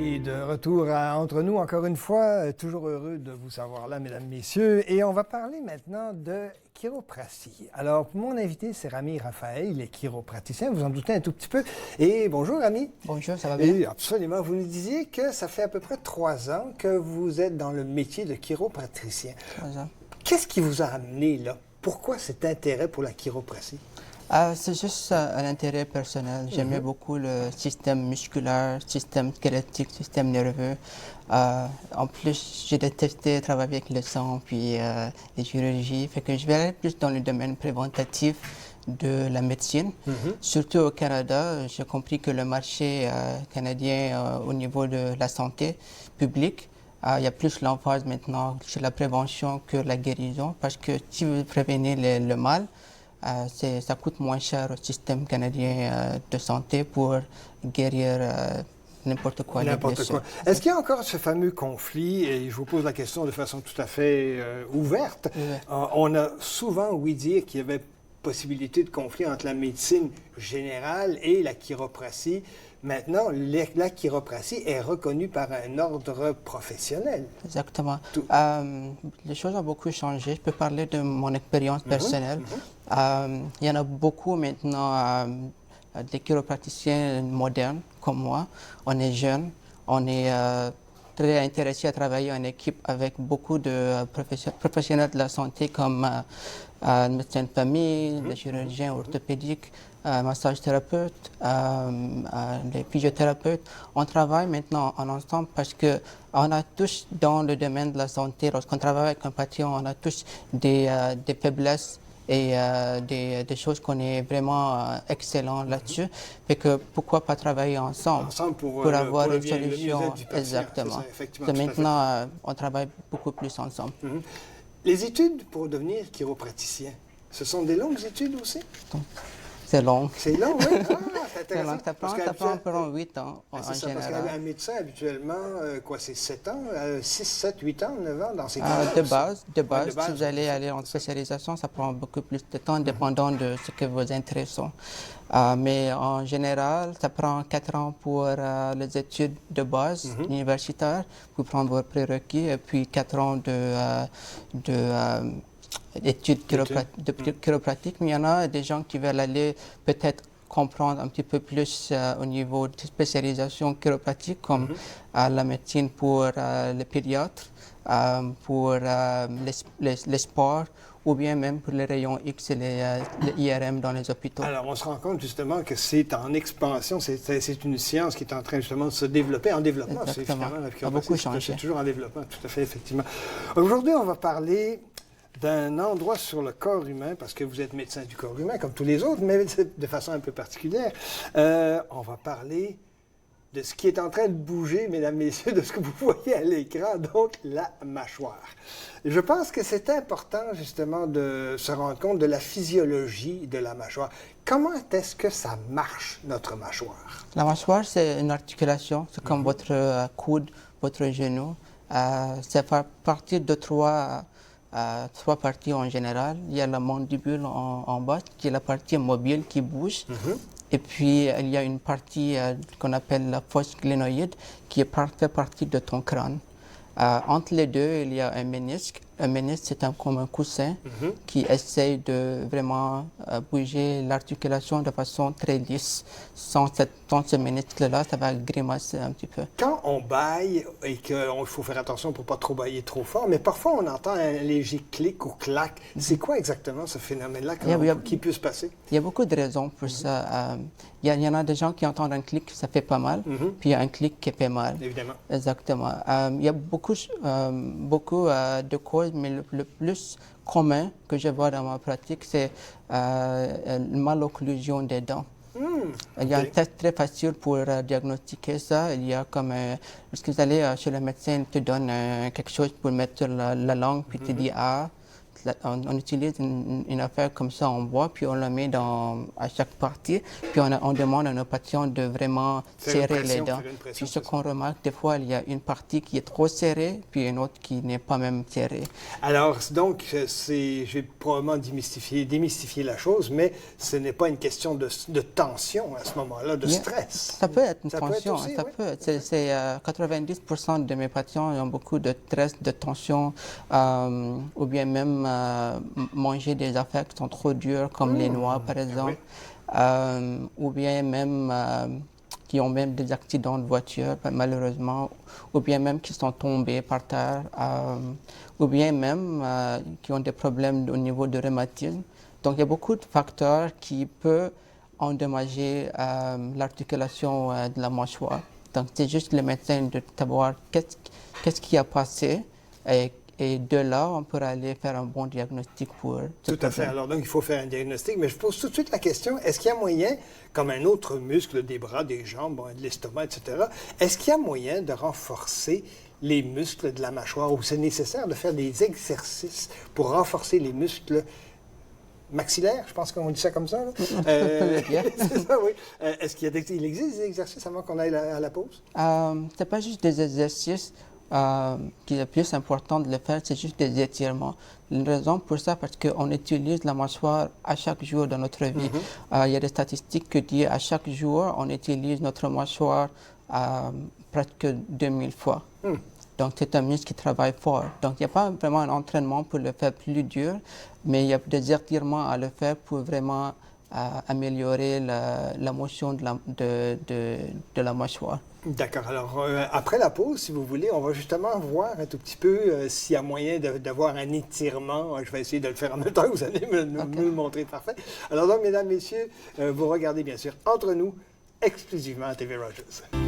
Oui, de retour entre nous encore une fois. Toujours heureux de vous savoir là, mesdames, messieurs. Et on va parler maintenant de chiropratie. Alors, mon invité, c'est Rami Raphaël, il est chiropraticien, vous en doutez un tout petit peu. Et bonjour, Rami. Bonjour, ça va bien? Et absolument, vous nous disiez que ça fait à peu près 3 ans que vous êtes dans le métier de chiropraticien. 3 ans. Qu'est-ce qui vous a amené là? Pourquoi cet intérêt pour la chiropratie? C'est juste un intérêt personnel. J'aimais beaucoup le système musculaire, système squelettique, système nerveux. En plus, j'ai détesté travailler avec le sang puis les chirurgies. Fait que je vais aller plus dans le domaine préventif de la médecine. Surtout au Canada, j'ai compris que le marché canadien au niveau de la santé publique, il y a plus l'emphase maintenant sur la prévention que la guérison parce que si vous prévenez le mal, ça coûte moins cher au système canadien de santé pour guérir n'importe quoi. N'importe quoi. Est-ce qu'il y a encore ce fameux conflit, et je vous pose la question de façon tout à fait ouverte, on a souvent ouï dire qu'il y avait possibilité de conflit entre la médecine générale et la chiropratie. Maintenant, la chiropratie est reconnue par un ordre professionnel. Exactement. Les choses ont beaucoup changé. Je peux parler de mon expérience personnelle. Il y en a beaucoup maintenant des chiropraticiens modernes comme moi. On est jeunes, on est très intéressés à travailler en équipe avec beaucoup de professionnels de la santé comme le médecin de famille, les chirurgiens orthopédiques, massage thérapeute, les physiothérapeutes. On travaille maintenant en ensemble parce que on a tous dans le domaine de la santé, lorsqu'on travaille avec un patient, on a tous des faiblesses et des choses qu'on est vraiment excellent là-dessus. Fait que pourquoi pas travailler ensemble, pour avoir une solution. Exactement. Maintenant, on travaille beaucoup plus ensemble. Les études pour devenir chiropraticien, ce sont des longues études aussi? C'est long. C'est long, oui. Ah, c'est intéressant. Ça prend environ 8 ans en général. Parce qu'un médecin, habituellement, c'est 7 ans, 6, 7, 8 ans, 9 ans dans ces cas-là? De base, si vous allez aller en spécialisation, ça prend beaucoup plus de temps, dépendant de ce que vos intérêts sont. Mais en général, ça prend 4 ans pour les études de base universitaires, pour prendre vos prérequis, et puis 4 ans d'études chiropratiques, mais il y en a des gens qui veulent aller peut-être comprendre un petit peu plus au niveau de spécialisation chiropratique, comme la médecine pour les pédiatres, pour les sports, ou bien même pour les rayons X et les IRM dans les hôpitaux. Alors, on se rend compte justement que c'est en expansion, c'est une science qui est en train justement de se développer, en développement. Exactement. Ça a beaucoup changé. C'est toujours en développement, tout à fait, effectivement. Aujourd'hui, on va parler d'un endroit sur le corps humain, parce que vous êtes médecin du corps humain, comme tous les autres, mais de façon un peu particulière. On va parler de ce qui est en train de bouger, mesdames, messieurs, de ce que vous voyez à l'écran, donc la mâchoire. Je pense que c'est important, justement, de se rendre compte de la physiologie de la mâchoire. Comment est-ce que ça marche, notre mâchoire? La mâchoire, c'est une articulation, c'est comme votre coude, votre genou. C'est partie de trois parties en général. Il y a la mandibule en bas, qui est la partie mobile qui bouge. Et puis, il y a une partie qu'on appelle la fosse glénoïde, qui fait partie de ton crâne. Entre les deux, il y a un ménisque. Un ménisque, c'est comme un coussin qui essaye de vraiment bouger l'articulation de façon très lisse. Sans ce ménisque-là, ça va grimacer un petit peu. Quand on bâille, et qu'il faut faire attention pour ne pas trop bâiller trop fort, mais parfois on entend un léger clic ou clac. C'est quoi exactement ce phénomène-là qui peut se passer? Il y a beaucoup de raisons pour ça. Il y en a des gens qui entendent un clic, ça fait pas mal, puis il y a un clic qui fait mal. Évidemment. Exactement. Il y a beaucoup de causes, mais le plus commun que je vois dans ma pratique, c'est la malocclusion des dents. Il y a un test très facile pour diagnostiquer ça. Il y a comme, lorsque vous allez chez le médecin, il te donne quelque chose pour mettre sur la langue, puis tu dis « Ah ». on utilise une affaire comme ça en bois, puis on la met à chaque partie, puis on demande à nos patients de vraiment serrer les dents. Puis ce qu'on remarque, des fois, il y a une partie qui est trop serrée, puis une autre qui n'est pas même serrée. Alors, donc, je vais probablement démystifier la chose, mais ce n'est pas une question de tension à ce moment-là, de stress. Ça peut être une tension, peut être aussi, ça oui. peut. C'est 90% de mes patients ont beaucoup de stress, de tension, ou bien même manger des affaires qui sont trop dures, comme les noix, par exemple, ou bien même qui ont même des accidents de voiture, malheureusement, ou bien même qui sont tombés par terre, ou bien même qui ont des problèmes au niveau du rhumatisme. Donc, il y a beaucoup de facteurs qui peuvent endommager l'articulation de la mâchoire. Donc, c'est juste le médecin de savoir qu'est-ce qui a passé et de là, on peut aller faire un bon diagnostic pour... Tout à fait. Alors, donc, il faut faire un diagnostic. Mais je pose tout de suite la question, est-ce qu'il y a moyen, comme un autre muscle des bras, des jambes, de l'estomac, etc., est-ce qu'il y a moyen de renforcer les muscles de la mâchoire ou c'est nécessaire de faire des exercices pour renforcer les muscles maxillaires? Je pense qu'on dit ça comme ça. C'est ça, oui. Est-ce qu'il existe des exercices avant qu'on aille à la pause? C'est pas juste des exercices. Qui est le plus important de le faire, c'est juste des étirements. Une raison pour ça, parce qu'on utilise la mâchoire à chaque jour dans notre vie. Il y a des statistiques qui disent à chaque jour, on utilise notre mâchoire presque 2000 fois. Donc, c'est un muscle qui travaille fort. Donc, il n'y a pas vraiment un entraînement pour le faire plus dur, mais il y a des étirements à le faire pour vraiment améliorer la motion de la mâchoire. D'accord. Alors, après la pause, si vous voulez, on va justement voir un tout petit peu s'il y a moyen d'avoir un étirement. Je vais essayer de le faire en même temps que vous allez me le montrer. Parfait. Alors donc, mesdames, messieurs, vous regardez bien sûr Entre nous, exclusivement à TV Rogers.